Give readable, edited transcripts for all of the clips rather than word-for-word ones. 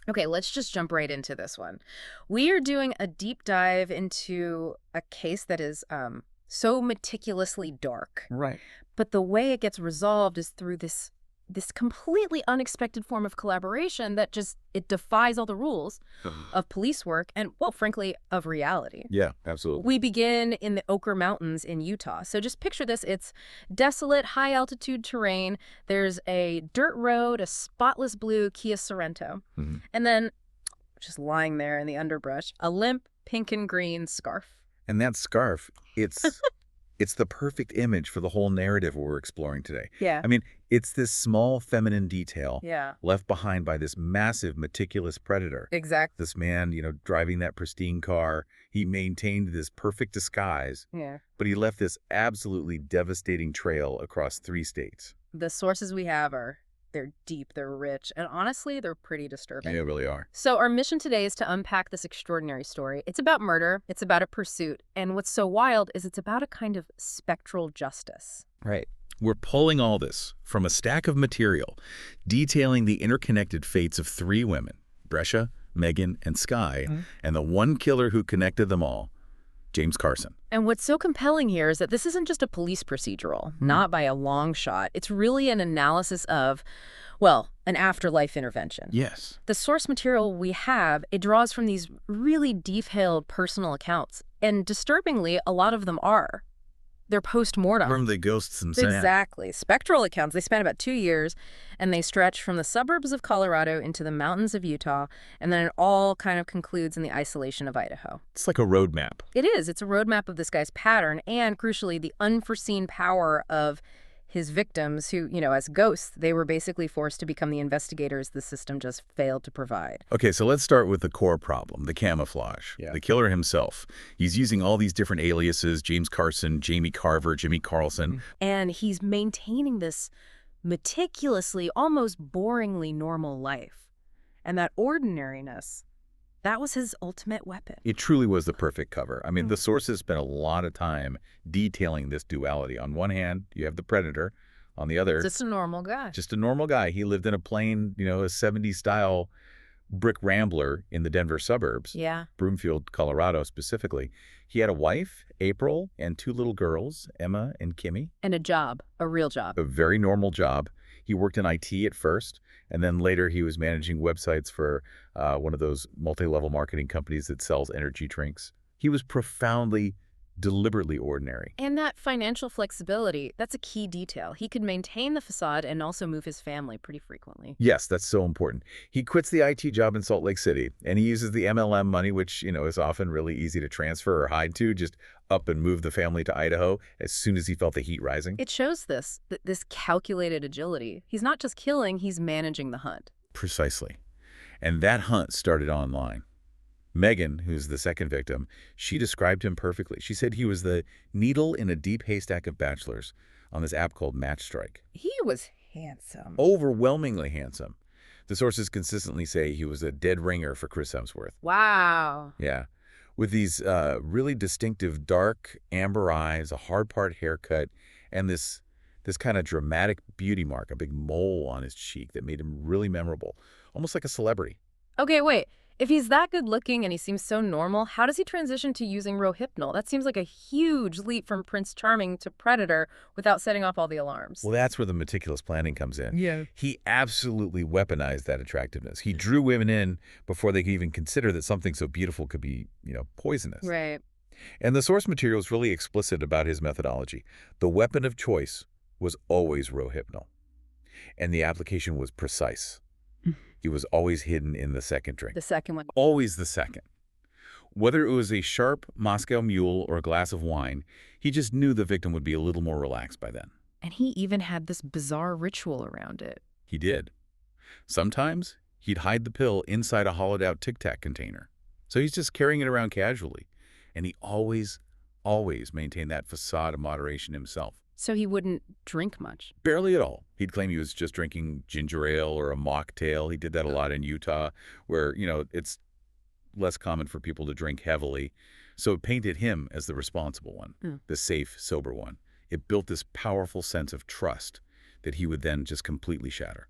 Okay, let's just jump right into this one. We are doing a deep dive into a case that is so meticulously dark. Right. But the way it gets resolved is through this completely unexpected form of collaboration that just it defies all the rules of police work and, well, frankly, of reality. Yeah, absolutely. We begin in the Ochre Mountains in Utah. So just picture this. It's desolate, high-altitude terrain. There's a dirt road, a spotless blue Kia Sorento. Hmm. And then, just lying there in the underbrush, a limp pink and green scarf. And that scarf, it's the perfect image for the whole narrative we're exploring today. Yeah. I mean, it's this small feminine detail Yeah, left behind by this massive meticulous predator. exactly. This man, driving that pristine car, he maintained this perfect disguise, Yeah. but he left this absolutely devastating trail across 3 states. The sources we have they're deep, they're rich, and honestly, they're pretty disturbing. They really are. So our mission today is to unpack this extraordinary story. It's about murder, it's about a pursuit, and what's so wild is it's about a kind of spectral justice. Right. We're pulling all this from a stack of material, detailing the interconnected fates of 3 women, Brecia, Meghan, and Skye, and the one killer who connected them all, James Carson. And what's so compelling here is that this isn't just a police procedural, not by a long shot. It's really an analysis of, well, an afterlife intervention. Yes. The source material we have, it draws from these really detailed personal accounts. And disturbingly, a lot of them are. They're post-mortem. From the ghosts themselves. Exactly. Spectral accounts. They span about 2 years, and they stretch from the suburbs of Colorado into the mountains of Utah, and then it all kind of concludes in the isolation of Idaho. It's like a roadmap. It is. It's a roadmap of this guy's pattern and, crucially, the unforeseen power of his victims who, as ghosts, they were basically forced to become the investigators the system just failed to provide. Okay, so let's start with the core problem, the camouflage. Yeah. The killer himself. He's using all these different aliases, James Carson, Jamie Carver, Jimmy Carlson. And he's maintaining this meticulously, almost boringly normal life. And that ordinariness, that was his ultimate weapon. It truly was the perfect cover. I mean, the sources spent a lot of time detailing this duality. On one hand, you have the predator. On the other, Just a normal guy. just a normal guy. He lived in a plain, a 70s style brick rambler in the Denver suburbs, Yeah. Broomfield, Colorado specifically. He had a wife, April, and 2 little girls, Emma and Kimmy. And a job, a real job. A very normal job. He worked in IT at first, and then later he was managing websites for one of those multi-level marketing companies that sells energy drinks. He was profoundly, deliberately ordinary. And that financial flexibility, that's a key detail. He could maintain the facade and also move his family pretty frequently. Yes, that's so important. He quits the IT job in Salt Lake City, and he uses the MLM money, which, is often really easy to transfer or hide to, just up and move the family to Idaho as soon as he felt the heat rising. It shows this calculated agility. He's not just killing, he's managing the hunt. Precisely. And that hunt started online. Meghan, who's the second victim, she described him perfectly. She said he was the needle in a deep haystack of bachelors on this app called Matchstrike. He was handsome. Overwhelmingly handsome. The sources consistently say he was a dead ringer for Chris Hemsworth. Wow. Yeah. With these really distinctive dark amber eyes, a hard-part haircut, and this kind of dramatic beauty mark, a big mole on his cheek that made him really memorable, almost like a celebrity. Okay, wait. If he's that good looking and he seems so normal, how does he transition to using Rohypnol? That seems like a huge leap from Prince Charming to Predator without setting off all the alarms. Well, that's where the meticulous planning comes in. Yeah. He absolutely weaponized that attractiveness. He drew women in before they could even consider that something so beautiful could be, poisonous. Right. And the source material is really explicit about his methodology. The weapon of choice was always Rohypnol, and the application was precise. He was always hidden in the second drink. The second one. Always the second. Whether it was a sharp Moscow Mule or a glass of wine, he just knew the victim would be a little more relaxed by then. And he even had this bizarre ritual around it. He did. Sometimes he'd hide the pill inside a hollowed-out Tic Tac container. So he's just carrying it around casually. And he always maintained that facade of moderation himself. So he wouldn't drink much. Barely at all. He'd claim he was just drinking ginger ale or a mocktail. He did that a lot in Utah, where, it's less common for people to drink heavily. So it painted him as the responsible one, the safe, sober one. It built this powerful sense of trust that he would then just completely shatter.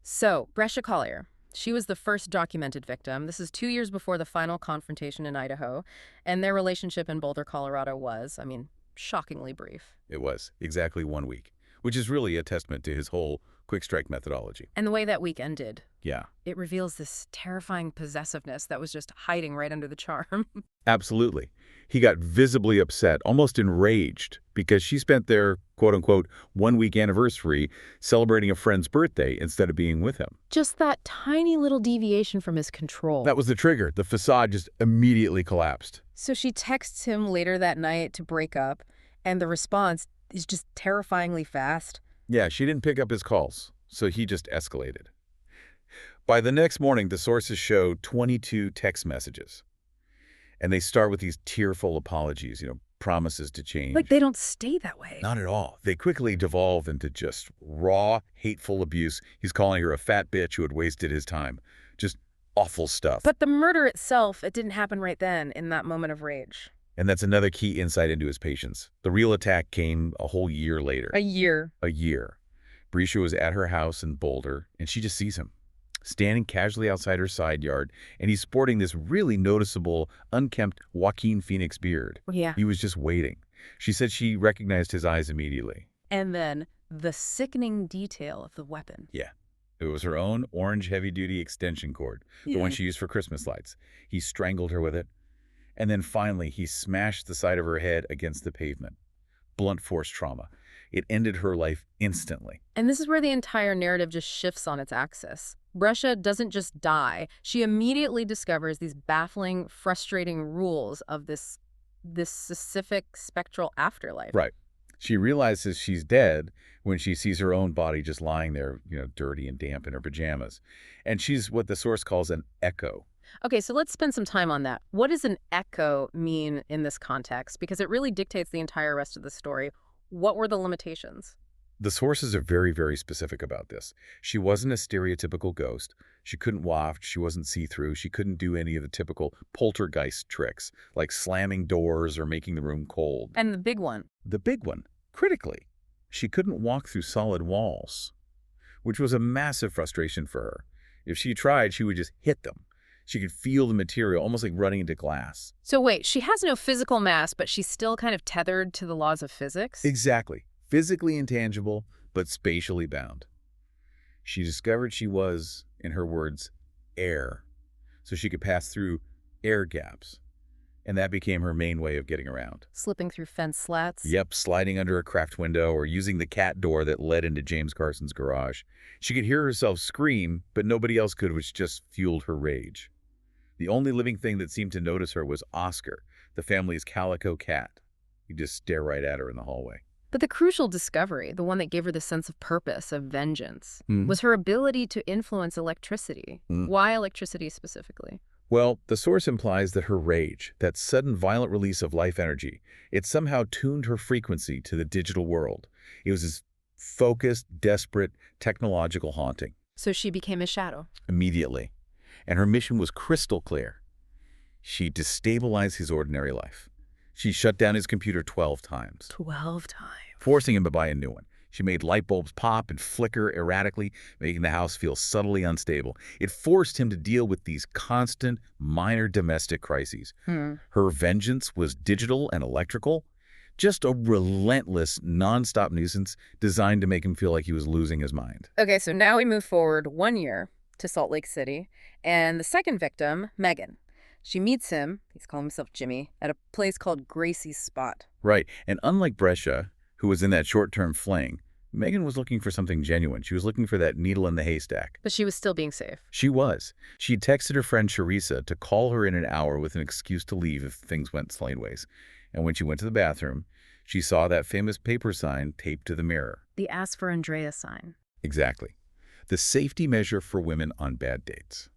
So, Brecia Collier, She was the first documented victim. This is 2 years before the final confrontation in Idaho, and their relationship in Boulder, Colorado was, I mean, shockingly brief. It was exactly 1 week, which is really a testament to his whole quick strike methodology. And the way that week ended, Yeah, it reveals this terrifying possessiveness that was just hiding right under the charm. absolutely. He got visibly upset, almost enraged, because she spent their quote-unquote 1 week anniversary celebrating a friend's birthday instead of being with him. Just that tiny little deviation from his control. That was the trigger. The facade just immediately collapsed. So she texts him later that night to break up, and the response is just terrifyingly fast. Yeah, she didn't pick up his calls, so he just escalated. By the next morning, the sources show 22 text messages. And they start with these tearful apologies, promises to change. Like they don't stay that way. Not at all. They quickly devolve into just raw, hateful abuse. He's calling her a fat bitch who had wasted his time. Just awful stuff. But the murder itself, it didn't happen right then, in that moment of rage. And that's another key insight into his patience. The real attack came a whole year later. A year. A year. Brecia was at her house in Boulder, and she just sees him, standing casually outside her side yard, and he's sporting this really noticeable, unkempt Joaquin Phoenix beard. Yeah. He was just waiting. She said she recognized his eyes immediately. And then the sickening detail of the weapon. Yeah. It was her own orange heavy-duty extension cord, the one she used for Christmas lights. He strangled her with it. And then finally, he smashed the side of her head against the pavement. Blunt force trauma. It ended her life instantly. And this is where the entire narrative just shifts on its axis. Brecia doesn't just die. She immediately discovers these baffling, frustrating rules of this specific spectral afterlife. Right. She realizes she's dead when she sees her own body just lying there, dirty and damp in her pajamas. And she's what the source calls an echo. Okay, so let's spend some time on that. What does an echo mean in this context? Because it really dictates the entire rest of the story. What were the limitations? The sources are very, very specific about this. She wasn't a stereotypical ghost. She couldn't waft. She wasn't see-through. She couldn't do any of the typical poltergeist tricks, like slamming doors or making the room cold. And the big one. The big one, critically, she couldn't walk through solid walls, which was a massive frustration for her. If she tried, she would just hit them. She could feel the material, almost like running into glass. So wait, she has no physical mass, but she's still kind of tethered to the laws of physics? Exactly. Physically intangible, but spatially bound. She discovered she was, in her words, air, so she could pass through air gaps. And that became her main way of getting around. Slipping through fence slats? Yep, sliding under a craft window or using the cat door that led into James Carson's garage. She could hear herself scream, but nobody else could, which just fueled her rage. The only living thing that seemed to notice her was Oscar, the family's calico cat. He'd just stare right at her in the hallway. But the crucial discovery, the one that gave her the sense of purpose, of vengeance, was her ability to influence electricity. Why electricity specifically? Well, the source implies that her rage, that sudden violent release of life energy, it somehow tuned her frequency to the digital world. It was this focused, desperate, technological haunting. So she became a shadow. Immediately. And her mission was crystal clear. She destabilized his ordinary life. She shut down his computer 12 times. 12 times. Forcing him to buy a new one. She made light bulbs pop and flicker erratically, making the house feel subtly unstable. It forced him to deal with these constant, minor domestic crises. Her vengeance was digital and electrical, just a relentless, nonstop nuisance designed to make him feel like he was losing his mind. Okay, so now we move forward 1 year to Salt Lake City, and the second victim, Meghan. She meets him, he's calling himself Jimmy, at a place called Gracie's Spot. Right, and unlike Brecia, who was in that short-term fling, Meghan was looking for something genuine. She was looking for that needle in the haystack. But she was still being safe. She was. She'd texted her friend Charissa to call her in an hour with an excuse to leave if things went sideways. And when she went to the bathroom, she saw that famous paper sign taped to the mirror. The Ask for Andrea sign. Exactly. The safety measure for women on bad dates.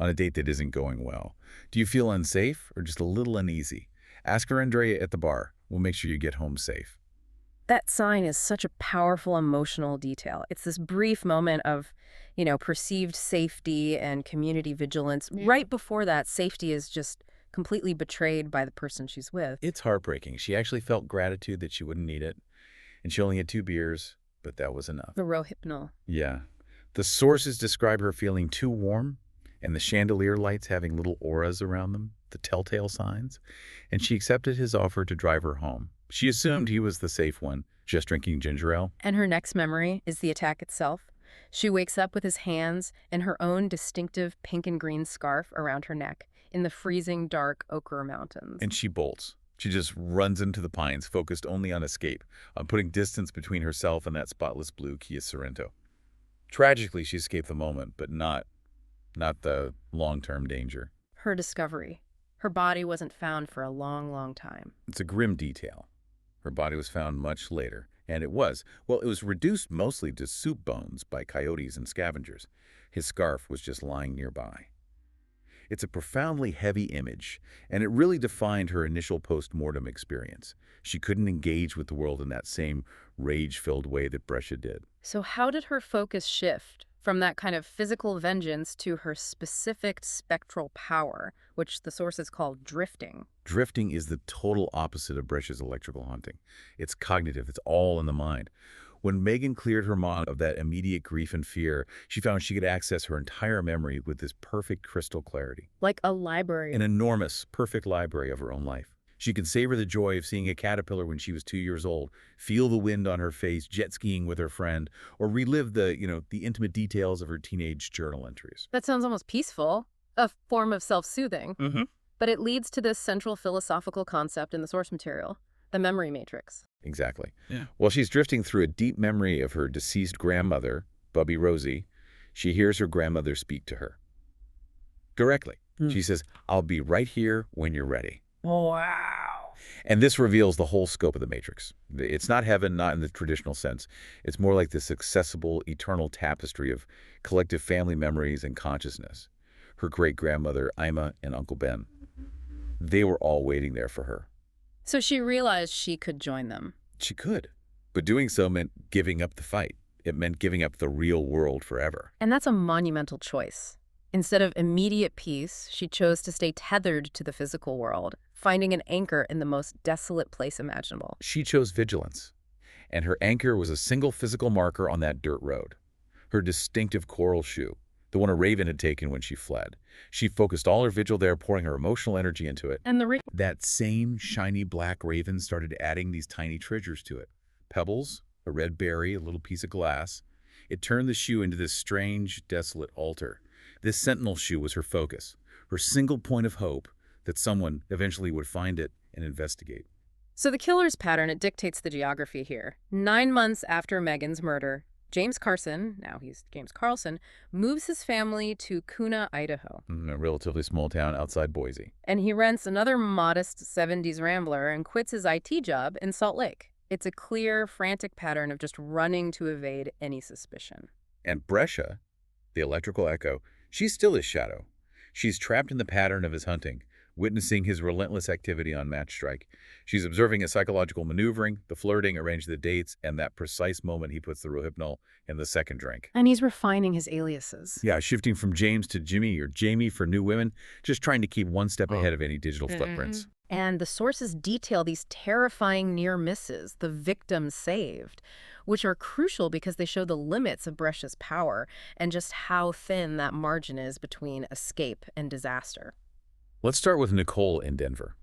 On a date that isn't going well. Do you feel unsafe or just a little uneasy? Ask for Andrea at the bar. We'll make sure you get home safe. That sign is such a powerful emotional detail. It's this brief moment of, perceived safety and community vigilance. Right before that, safety is just completely betrayed by the person she's with. It's heartbreaking. She actually felt gratitude that she wouldn't need it. And she only had 2 beers, but that was enough. The Rohypnol. Yeah. The sources describe her feeling too warm, and the chandelier lights having little auras around them, the telltale signs, and she accepted his offer to drive her home. She assumed he was the safe one, just drinking ginger ale. And her next memory is the attack itself. She wakes up with his hands and her own distinctive pink and green scarf around her neck in the freezing dark Ochre Mountains. And she bolts. She just runs into the pines, focused only on escape, on putting distance between herself and that spotless blue Kia Sorento. Tragically, she escaped the moment, but not the long-term danger. Her discovery. Her body wasn't found for a long, long time. It's a grim detail. Her body was found much later, and it was reduced mostly to soup bones by coyotes and scavengers. His scarf was just lying nearby. It's a profoundly heavy image, and it really defined her initial post-mortem experience. She couldn't engage with the world in that same rage-filled way that Brecia did. So how did her focus shift from that kind of physical vengeance to her specific spectral power, which the sources call drifting? Drifting is the total opposite of Brecia's electrical haunting. It's cognitive. It's all in the mind. When Meghan cleared her mind of that immediate grief and fear, she found she could access her entire memory with this perfect crystal clarity. Like a library. An enormous, perfect library of her own life. She could savor the joy of seeing a caterpillar when she was 2 years old, feel the wind on her face, jet skiing with her friend, or relive the intimate details of her teenage journal entries. That sounds almost peaceful, a form of self-soothing. But it leads to this central philosophical concept in the source material, the memory matrix. Exactly. Yeah. While she's drifting through a deep memory of her deceased grandmother, Bubby Rosie, she hears her grandmother speak to her. Directly. She says, "I'll be right here when you're ready." Wow. And this reveals the whole scope of the Matrix. It's not heaven, not in the traditional sense. It's more like this accessible, eternal tapestry of collective family memories and consciousness. Her great-grandmother, Ima, and Uncle Ben, they were all waiting there for her. So she realized she could join them. She could. But doing so meant giving up the fight. It meant giving up the real world forever. And that's a monumental choice. Instead of immediate peace, she chose to stay tethered to the physical world, finding an anchor in the most desolate place imaginable. She chose vigilance, and her anchor was a single physical marker on that dirt road. Her distinctive coral shoe, the one a raven had taken when she fled. She focused all her vigil there, pouring her emotional energy into it. And that same shiny black raven started adding these tiny treasures to it. Pebbles, a red berry, a little piece of glass. It turned the shoe into this strange, desolate altar. This sentinel shoe was her focus, her single point of hope that someone eventually would find it and investigate. So the killer's pattern, it dictates the geography here. 9 months after Meghan's murder, James Carson, now he's James Carlson, moves his family to Kuna, Idaho. A relatively small town outside Boise. And he rents another modest 70s Rambler and quits his IT job in Salt Lake. It's a clear, frantic pattern of just running to evade any suspicion. And Brecia, the electrical echo, she's still his shadow. She's trapped in the pattern of his hunting, witnessing his relentless activity on match strike. She's observing his psychological maneuvering, the flirting, arranging the dates, and that precise moment he puts the Rohypnol in the second drink. And he's refining his aliases. Yeah, shifting from James to Jimmy or Jamie for new women, just trying to keep one step ahead of any digital footprints. And the sources detail these terrifying near misses, the victims saved, which are crucial because they show the limits of Brecia's power and just how thin that margin is between escape and disaster. Let's start with Nicole in Denver.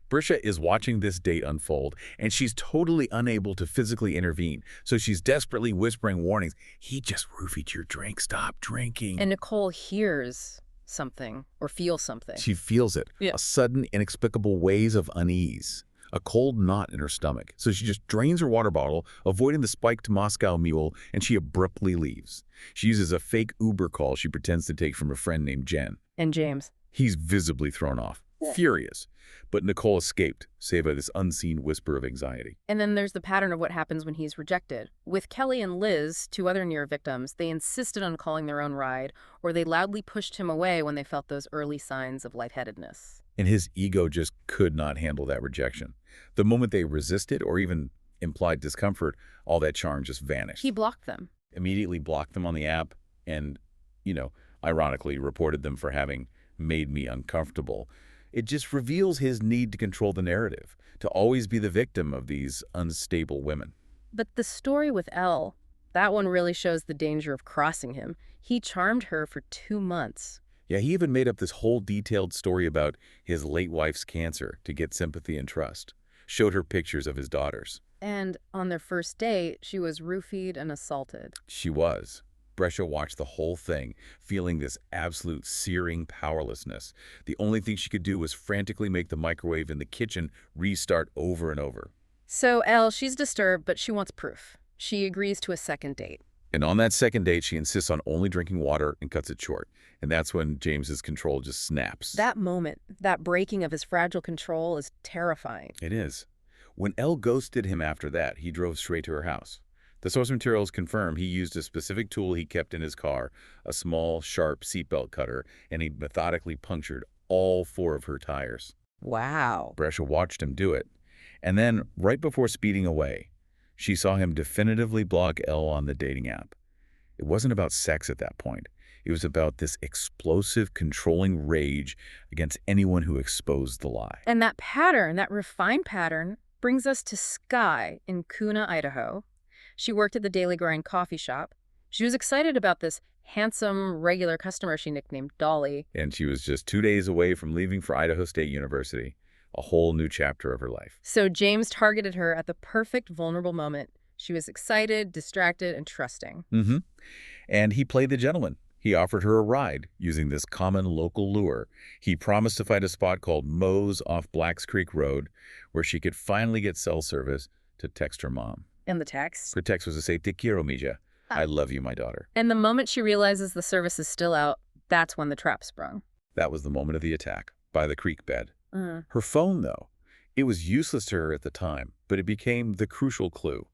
Brecia is watching this date unfold, and she's totally unable to physically intervene. So she's desperately whispering warnings. "He just roofied your drink. Stop drinking." And Nicole hears something or feels something. She feels it. Yeah. A sudden, inexplicable waves of unease. A cold knot in her stomach. So she just drains her water bottle, avoiding the spiked Moscow Mule, and she abruptly leaves. She uses a fake Uber call she pretends to take from a friend named Jen. And James. He's visibly thrown off, furious. But Nicole escaped, saved by this unseen whisper of anxiety. And then there's the pattern of what happens when he's rejected. With Kelly and Liz, 2 other near victims, they insisted on calling their own ride, or they loudly pushed him away when they felt those early signs of lightheadedness. And his ego just could not handle that rejection. The moment they resisted or even implied discomfort, all that charm just vanished. He blocked them. Immediately blocked them on the app and, ironically reported them for having made me uncomfortable. It just reveals his need to control the narrative, to always be the victim of these unstable women. But the story with Elle, That one really shows the danger of crossing him. He charmed her for 2 months. Yeah, he even made up this whole detailed story about his late wife's cancer to get sympathy and trust. Showed her pictures of his daughters. And on their first date, she was roofied and assaulted. She was. Brecia watched the whole thing, feeling this absolute searing powerlessness. The only thing she could do was frantically make the microwave in the kitchen restart over and over. So Elle, she's disturbed, but she wants proof. She agrees to a second date. And on that second date, she insists on only drinking water and cuts it short. And that's when James's control just snaps. That moment, that breaking of his fragile control is terrifying. It is. When Elle ghosted him after that, he drove straight to her house. The source materials confirm he used a specific tool he kept in his car, a small, sharp seatbelt cutter, and he methodically punctured all 4 of her tires. Wow. Brecia watched him do it. And then, right before speeding away, she saw him definitively block Elle on the dating app. It wasn't about sex at that point. It was about this explosive, controlling rage against anyone who exposed the lie. And that pattern, that refined pattern, brings us to Skye in Kuna, Idaho. She worked at the Daily Grind coffee shop. She was excited about this handsome, regular customer she nicknamed Dolly. And she was just 2 days away from leaving for Idaho State University, a whole new chapter of her life. So James targeted her at the perfect vulnerable moment. She was excited, distracted, and trusting. And he played the gentleman. He offered her a ride using this common local lure. He promised to find a spot called Moe's off Blacks Creek Road where she could finally get cell service to text her mom. And the text? Her text was to say, "Te quiero, mija. I love you, my daughter." And the moment she realizes the service is still out, that's when the trap sprung. That was the moment of the attack, by the creek bed. Her phone, though, it was useless to her at the time, but it became the crucial clue.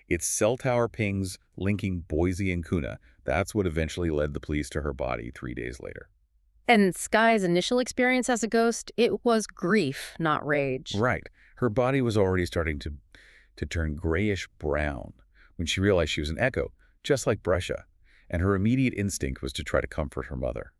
Its cell tower pings linking Boise and Kuna. That's what eventually led the police to her body 3 days later. And Skye's initial experience as a ghost, it was grief, not rage. Right. Her body was already starting to turn grayish-brown when she realized she was an echo, just like Brecia, and her immediate instinct was to try to comfort her mother.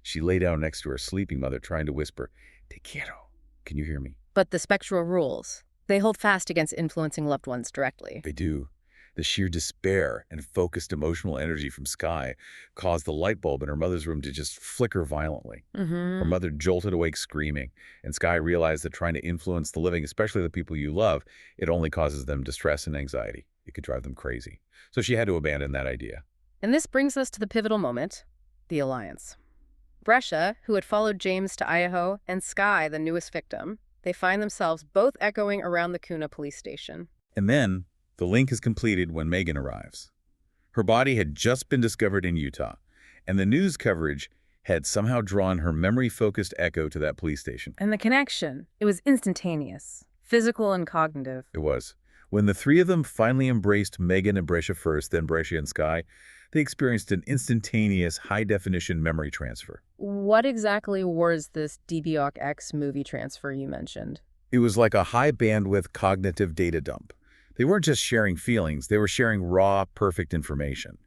She lay down next to her sleeping mother, trying to whisper, "Te quiero. Can you hear me?" But the spectral rules, they hold fast against influencing loved ones directly. They do. The sheer despair and focused emotional energy from Skye caused the light bulb in her mother's room to just flicker violently. Her mother jolted awake screaming, and Skye realized that trying to influence the living, especially the people you love, it only causes them distress and anxiety. It could drive them crazy. So she had to abandon that idea. And this brings us to the pivotal moment, the alliance. Brecia, who had followed James to Idaho, and Skye, the newest victim, they find themselves both echoing around the Kuna police station. And then the link is completed when Meghan arrives. Her body had just been discovered in Utah, and the news coverage had somehow drawn her memory-focused echo to that police station. And the connection, it was instantaneous, physical and cognitive. It was. When the 3 of them finally embraced Meghan and Brecia first, then Brecia and Skye, they experienced an instantaneous, high-definition memory transfer. What exactly was this DBOC-X movie transfer you mentioned? It was like a high-bandwidth cognitive data dump. They weren't just sharing feelings, they were sharing raw, perfect information.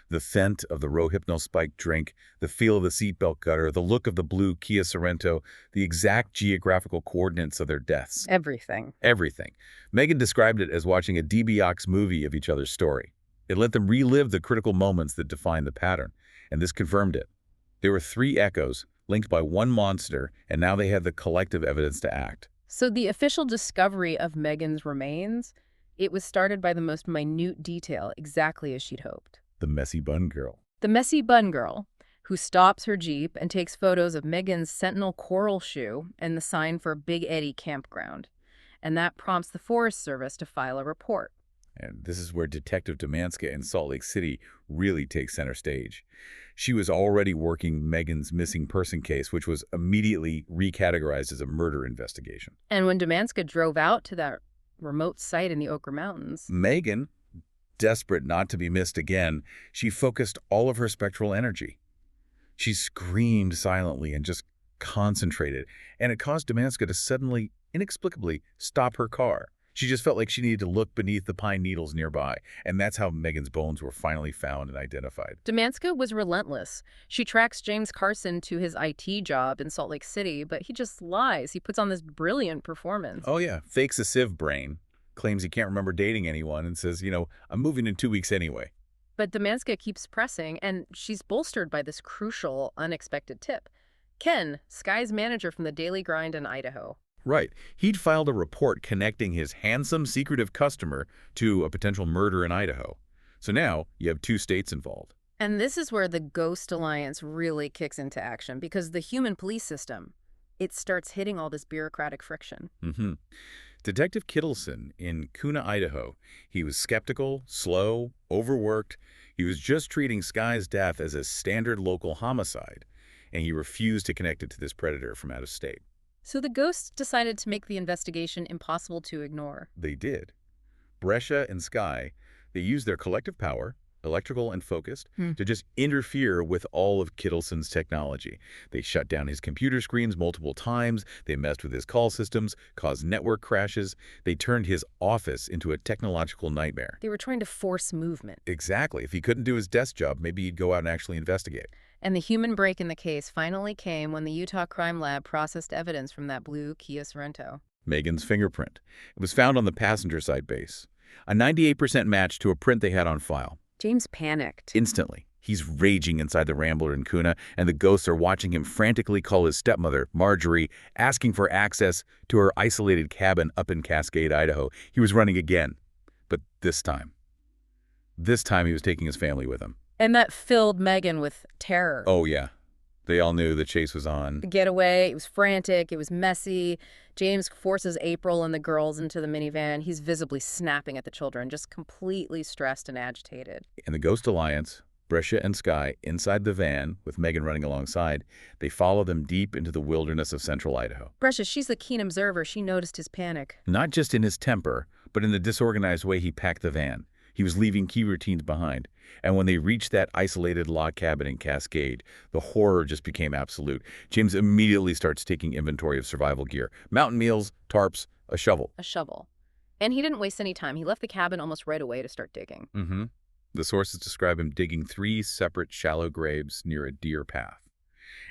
The scent of the Rohypnol-spiked drink, the feel of the seatbelt cutter, the look of the blue Kia Sorento, the exact geographical coordinates of their deaths. Everything. Everything. Meghan described it as watching a DBOX movie of each other's story. It let them relive the critical moments that defined the pattern, and this confirmed it. There were 3 echoes, linked by one monster, and now they had the collective evidence to act. So the official discovery of Meghan's remains, it was started by the most minute detail, exactly as she'd hoped. The messy bun girl. The messy bun girl, who stops her Jeep and takes photos of Meghan's Sentinel coral shoe and the sign for Big Eddy campground. And that prompts the Forest Service to file a report. And this is where Detective Domanska in Salt Lake City really takes center stage. She was already working Meghan's missing person case, which was immediately recategorized as a murder investigation. And when Domanska drove out to that remote site in the Ochre Mountains, Meghan, desperate not to be missed again, she focused all of her spectral energy. She screamed silently and just concentrated, and it caused Domanska to suddenly, inexplicably, stop her car. She just felt like she needed to look beneath the pine needles nearby, and that's how Meghan's bones were finally found and identified. Domanska was relentless. She tracks James Carson to his IT job in Salt Lake City, but he just lies. He puts on this brilliant performance. Oh yeah, fakes a sieve brain, claims he can't remember dating anyone, and says, I'm moving in 2 weeks anyway. But Damanska keeps pressing, and she's bolstered by this crucial, unexpected tip. Ken, Skye's manager from the Daily Grind in Idaho. Right. He'd filed a report connecting his handsome, secretive customer to a potential murder in Idaho. So now you have two states involved. And this is where the Ghost Alliance really kicks into action, because the human police system, it starts hitting all this bureaucratic friction. Detective Kittleson in Kuna, Idaho, he was skeptical, slow, overworked. He was just treating Skye's death as a standard local homicide, and he refused to connect it to this predator from out of state. So the ghosts decided to make the investigation impossible to ignore. They did. Brecia and Skye, they used their collective power, electrical and focused, to just interfere with all of Kittleson's technology. They shut down his computer screens multiple times, they messed with his call systems, caused network crashes, they turned his office into a technological nightmare. They were trying to force movement. Exactly. If he couldn't do his desk job, maybe he'd go out and actually investigate. And the human break in the case finally came when the Utah Crime Lab processed evidence from that blue Kia Sorento. Meghan's fingerprint. It was found on the passenger side base. A 98% match to a print they had on file. James panicked. Instantly, he's raging inside the Rambler in Kuna, and the ghosts are watching him frantically call his stepmother, Marjorie, asking for access to her isolated cabin up in Cascade, Idaho. He was running again, but this time he was taking his family with him. And that filled Meghan with terror. Oh, yeah. They all knew the chase was on. The getaway, it was frantic, it was messy. James forces April and the girls into the minivan. He's visibly snapping at the children, just completely stressed and agitated. And the Ghost Alliance, Brecia and Skye, inside the van, with Meghan running alongside, they follow them deep into the wilderness of central Idaho. Brecia, she's the keen observer. She noticed his panic. Not just in his temper, but in the disorganized way he packed the van. He was leaving key routines behind. And when they reached that isolated log cabin in Cascade, the horror just became absolute. James immediately starts taking inventory of survival gear. Mountain meals, tarps, a shovel. A shovel. And he didn't waste any time. He left the cabin almost right away to start digging. The sources describe him digging 3 separate shallow graves near a deer path.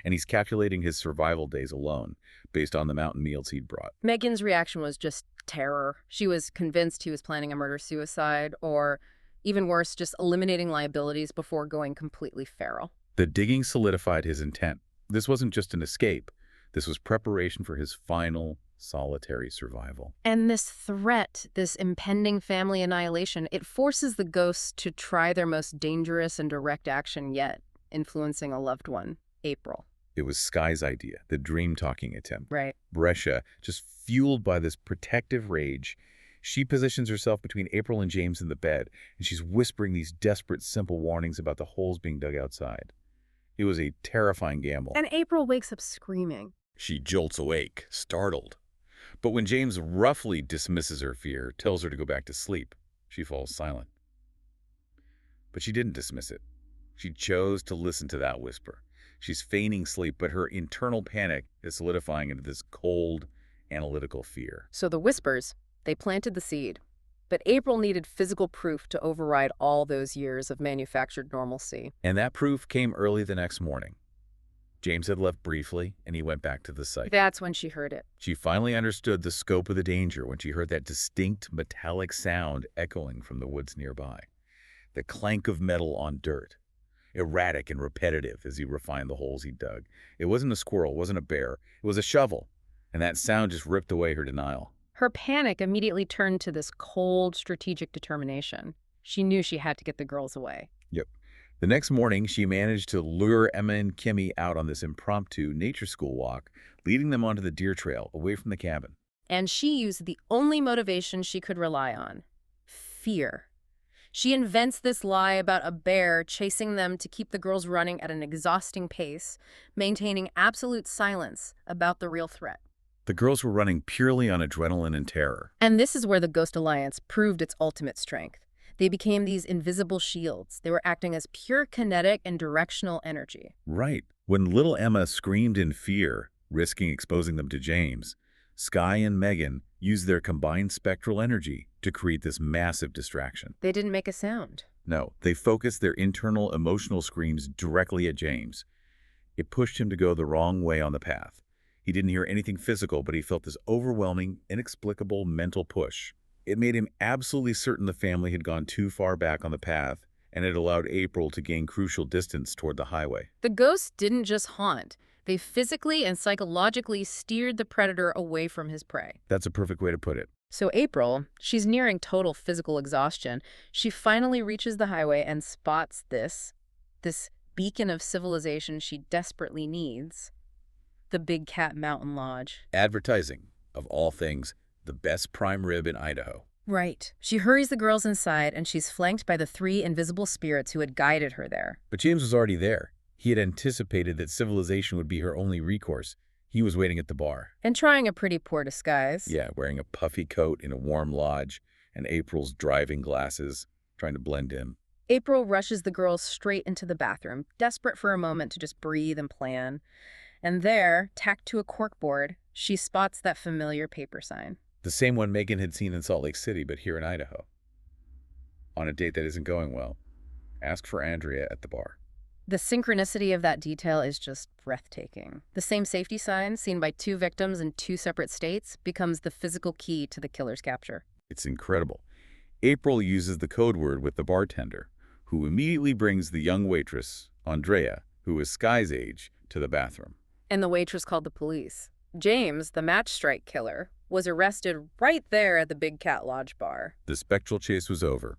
And he's calculating his survival days alone, based on the mountain meals he'd brought. Meghan's reaction was just terror. She was convinced he was planning a murder-suicide, or even worse, just eliminating liabilities before going completely feral. The digging solidified his intent. This wasn't just an escape. This was preparation for his final, solitary survival. And this threat, this impending family annihilation, it forces the ghosts to try their most dangerous and direct action yet, influencing a loved one, April. It was Skye's idea, the dream-talking attempt. Right. Brecia, just fueled by this protective rage, she positions herself between April and James in the bed, and she's whispering these desperate, simple warnings about the holes being dug outside. It was a terrifying gamble. And April wakes up screaming. She jolts awake, startled. But when James roughly dismisses her fear, tells her to go back to sleep, she falls silent. But she didn't dismiss it. She chose to listen to that whisper. She's feigning sleep, but her internal panic is solidifying into this cold, analytical fear. So the whispers, they planted the seed. But April needed physical proof to override all those years of manufactured normalcy. And that proof came early the next morning. James had left briefly, and he went back to the site. That's when she heard it. She finally understood the scope of the danger when she heard that distinct metallic sound echoing from the woods nearby. The clank of metal on dirt. Erratic and repetitive as he refined the holes he dug. It wasn't a squirrel, it wasn't a bear. It was a shovel. And that sound just ripped away her denial. Her panic immediately turned to this cold, strategic determination. She knew she had to get the girls away. Yep. The next morning, she managed to lure Emma and Kimmy out on this impromptu nature school walk, leading them onto the deer trail away from the cabin. And she used the only motivation she could rely on: fear. She invents this lie about a bear chasing them to keep the girls running at an exhausting pace, maintaining absolute silence about the real threat. The girls were running purely on adrenaline and terror. And this is where the Ghost Alliance proved its ultimate strength. They became these invisible shields. They were acting as pure kinetic and directional energy. Right. When little Emma screamed in fear, risking exposing them to James, Skye and Meghan used their combined spectral energy to create this massive distraction. They didn't make a sound. No, they focused their internal emotional screams directly at James. It pushed him to go the wrong way on the path. He didn't hear anything physical, but he felt this overwhelming, inexplicable mental push. It made him absolutely certain the family had gone too far back on the path, and it allowed April to gain crucial distance toward the highway. The ghosts didn't just haunt. They physically and psychologically steered the predator away from his prey. That's a perfect way to put it. So April, she's nearing total physical exhaustion. She finally reaches the highway and spots this beacon of civilization she desperately needs, the Big Cat Mountain Lodge. Advertising, of all things, the best prime rib in Idaho. Right. She hurries the girls inside, and she's flanked by the 3 invisible spirits who had guided her there. But James was already there. He had anticipated that civilization would be her only recourse. He was waiting at the bar. And trying a pretty poor disguise. Yeah, wearing a puffy coat in a warm lodge, and April's driving glasses, trying to blend in. April rushes the girls straight into the bathroom, desperate for a moment to just breathe and plan. And there, tacked to a corkboard, she spots that familiar paper sign. The same one Meghan had seen in Salt Lake City, but here in Idaho. On a date that isn't going well, ask for Andrea at the bar. The synchronicity of that detail is just breathtaking. The same safety sign, seen by 2 victims in 2 separate states, becomes the physical key to the killer's capture. It's incredible. April uses the code word with the bartender, who immediately brings the young waitress, Andrea, who is Skye's age, to the bathroom. And the waitress called the police. James, the match strike killer, was arrested right there at the Big Cat Lodge bar. The spectral chase was over.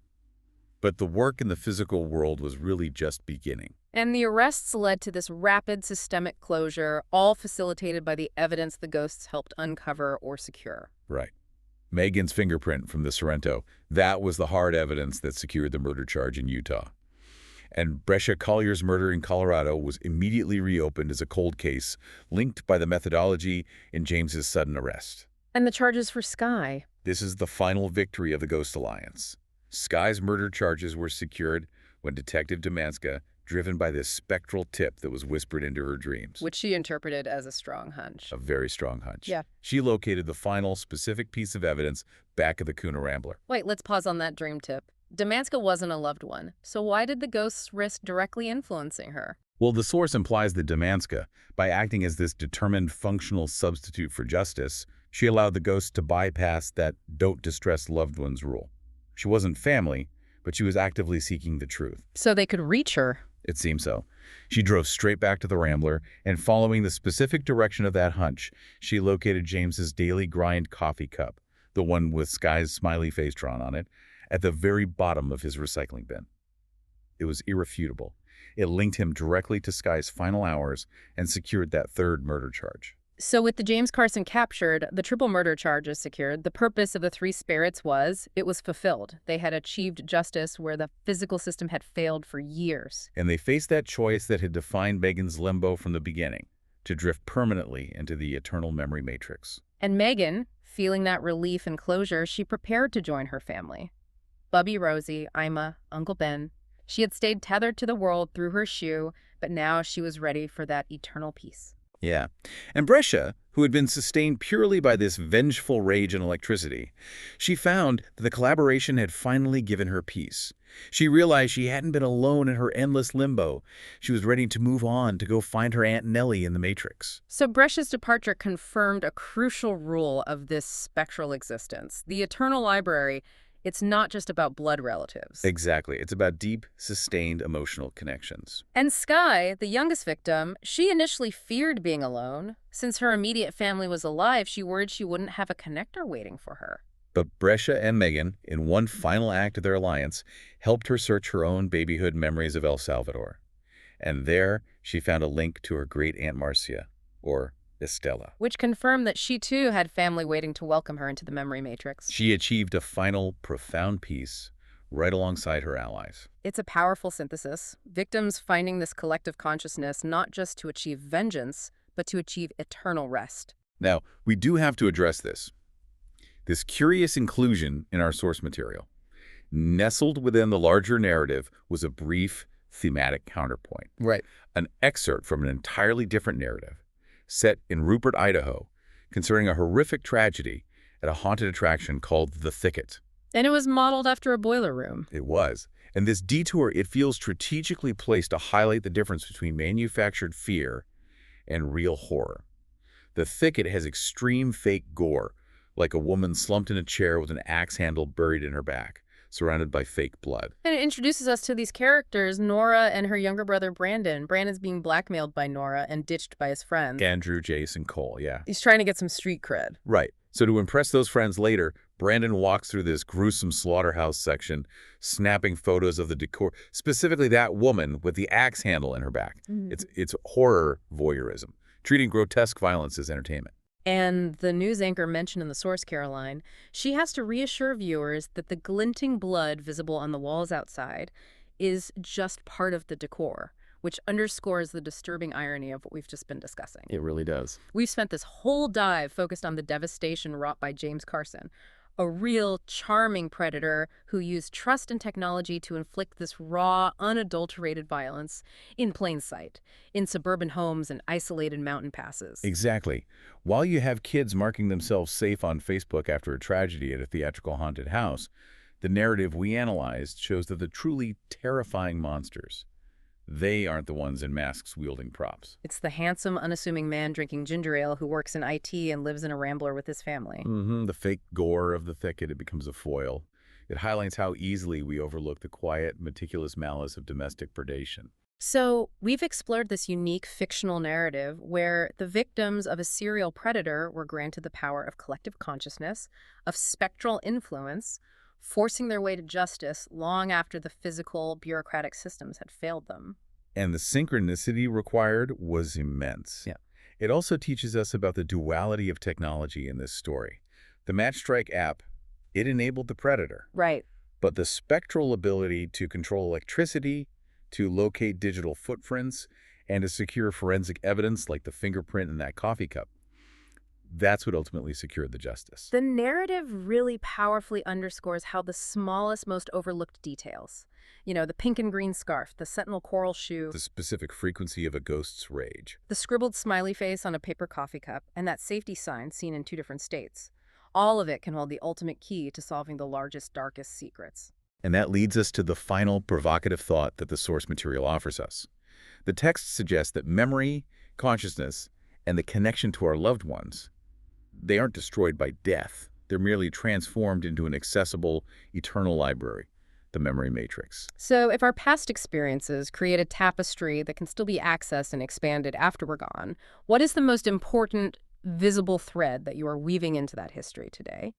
But the work in the physical world was really just beginning. And the arrests led to this rapid systemic closure, all facilitated by the evidence the ghosts helped uncover or secure. Right. Meghan's fingerprint from the Sorrento, that was the hard evidence that secured the murder charge in Utah. And Brecia Collier's murder in Colorado was immediately reopened as a cold case, linked by the methodology in James's sudden arrest. And the charges for Skye. This is the final victory of the Ghost Alliance. Skye's murder charges were secured when Detective Demanska, driven by this spectral tip that was whispered into her dreams. Which she interpreted as a strong hunch. A very strong hunch. Yeah. She located the final specific piece of evidence back at the Kuna Rambler. Wait, let's pause on that dream tip. Demanska wasn't a loved one, so why did the ghosts risk directly influencing her? Well, the source implies that Demanska, by acting as this determined functional substitute for justice, she allowed the ghosts to bypass that don't distress loved ones rule. She wasn't family, but she was actively seeking the truth. So they could reach her. It seemed so. She drove straight back to the Rambler, and following the specific direction of that hunch, she located James's daily grind coffee cup, the one with Skye's smiley face drawn on it, at the very bottom of his recycling bin. It was irrefutable. It linked him directly to Skye's final hours and secured that 3rd murder charge. So with the James Carson captured, the triple murder charges secured, the purpose of the 3 spirits was fulfilled. They had achieved justice where the physical system had failed for years. And they faced that choice that had defined Meghan's limbo from the beginning, to drift permanently into the eternal memory matrix. And Meghan, feeling that relief and closure, she prepared to join her family. Bubby, Rosie, Ima, Uncle Ben. She had stayed tethered to the world through her shoe, but now she was ready for that eternal peace. Yeah. And Brecia, who had been sustained purely by this vengeful rage and electricity, she found that the collaboration had finally given her peace. She realized she hadn't been alone in her endless limbo. She was ready to move on to go find her Aunt Nellie in the Matrix. So Brecia's departure confirmed a crucial rule of this spectral existence. The Eternal Library, it's not just about blood relatives. Exactly. It's about deep, sustained emotional connections. And Skye, the youngest victim, she initially feared being alone. Since her immediate family was alive, she worried she wouldn't have a connector waiting for her. But Brecia and Meghan, in one final act of their alliance, helped her search her own babyhood memories of El Salvador. And there, she found a link to her great Aunt Marcia, or Estella. Which confirmed that she too had family waiting to welcome her into the memory matrix. She achieved a final, profound peace right alongside her allies. It's a powerful synthesis. Victims finding this collective consciousness not just to achieve vengeance, but to achieve eternal rest. Now, we do have to address this. This curious inclusion in our source material. Nestled within the larger narrative was a brief, thematic counterpoint. Right. An excerpt from an entirely different narrative, set in Rupert, Idaho, concerning a horrific tragedy at a haunted attraction called The Thicket. And it was modeled after a boiler room. It was. And this detour, it feels strategically placed to highlight the difference between manufactured fear and real horror. The Thicket has extreme fake gore, like a woman slumped in a chair with an axe handle buried in her back. surrounded by fake blood. And it introduces us to these characters, Nora and her younger brother Brandon. Brandon's being blackmailed by Nora and ditched by his friends. Andrew, Jason, Cole, yeah. He's trying to get some street cred. Right. So to impress those friends later, Brandon walks through this gruesome slaughterhouse section, snapping photos of the decor, specifically that woman with the axe handle in her back. It's horror voyeurism, treating grotesque violence as entertainment. And the news anchor mentioned in the source, Caroline, she has to reassure viewers that the glinting blood visible on the walls outside is just part of the decor, which underscores the disturbing irony of what we've just been discussing. It really does. We've spent this whole dive focused on the devastation wrought by James Carson, a real charming predator who used trust and technology to inflict this raw, unadulterated violence in plain sight, in suburban homes and isolated mountain passes. Exactly. While you have kids marking themselves safe on Facebook after a tragedy at a theatrical haunted house, the narrative we analyzed shows that the truly terrifying monsters, they aren't the ones in masks wielding props. It's the handsome, unassuming man drinking ginger ale who works in IT and lives in a Rambler with his family. The fake gore of the thicket, it becomes a foil. It highlights how easily we overlook the quiet, meticulous malice of domestic predation. So we've explored this unique fictional narrative where the victims of a serial predator were granted the power of collective consciousness, of spectral influence, forcing their way to justice long after the physical, bureaucratic systems had failed them. And the synchronicity required was immense. Yeah. It also teaches us about the duality of technology in this story. The Matchstrike app, it enabled the predator. Right. But the spectral ability to control electricity, to locate digital footprints, and to secure forensic evidence like the fingerprint in that coffee cup, that's what ultimately secured the justice. The narrative really powerfully underscores how the smallest, most overlooked details, the pink and green scarf, the sentinel coral shoe, The specific frequency of a ghost's rage. the scribbled smiley face on a paper coffee cup, and that safety sign seen in 2 different states. All of it can hold the ultimate key to solving the largest, darkest secrets. And that leads us to the final provocative thought that the source material offers us. The text suggests that memory, consciousness, and the connection to our loved ones, they aren't destroyed by death. They're merely transformed into an accessible, eternal library, the memory matrix. So if our past experiences create a tapestry that can still be accessed and expanded after we're gone, what is the most important visible thread that you are weaving into that history today?